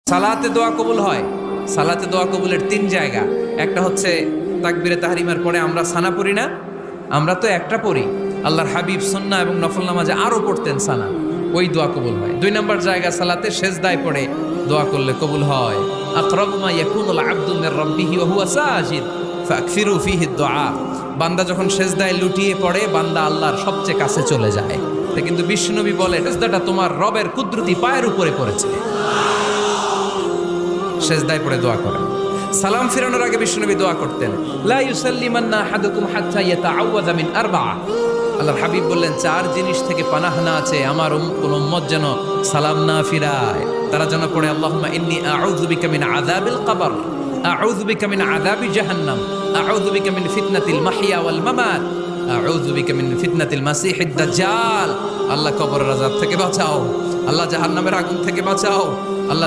সালাতে দোয়া কবুল হয়। সালাতে দোয়া কবুলের 3 জায়গা। একটা হচ্ছে তাকবীরে তাহরিমার পরে আমরা সানা পড়ি না, আমরা তো একটা পড়ি। আল্লাহর হাবিব সুন্নাহ এবং নফল নামাজে আরো পড়তেন সানা, ওই দোয়া কবুল হয়। 2 নম্বর জায়গা সালাতে সেজদায় পড়ে দোয়া করলে কবুল হয়। আকরাবু মা ইয়াকুনুল আবদু মির রাব্বিহি ওয়া হুয়া সাজিদ ফাকফিরু ফিহি দুআ। বান্দা যখন সেজদায় লুটিয়ে পড়ে বান্দা আল্লাহর সবচেয়ে কাছে চলে যায়। তা কিন্তু বিশ্বনবী বলে সেজদাটা তোমার রবের কুদরতি পায়ের উপরে পড়েছে। সেজদায় পড়ে দোয়া করেন। সালাম ফিরানোর আগে বিশ্বনবী দোয়া করতেন, লা ইউসাল্লিমান্না আহাদুকুম হাত্তা ইয়াতাআওয়াযা মিন আরবা'a। আল্লাহর হাবিব বললেন 4 জিনিস থেকে পানাহ না আছে আমার কোন উম্মত যেন সালাম না ফিরায়। তারা যেন পড়ে আল্লাহুম্মা ইন্নী আউযু বিকা মিন আযাবিল কবর, আউযু বিকা মিন আযাবি জাহান্নাম, আউযু বিকা মিন ফিতনাতিল মাহইয়া ওয়াল মামাত, আউযু বিকা মিন ফিতনাতিল মাসিহিদ দাজ্জাল। আল্লাহ কবরের আযাব থেকে বাঁচাও, আল্লাহ জাহান্নামের আগুন থেকে বাঁচাও, আল্লাহ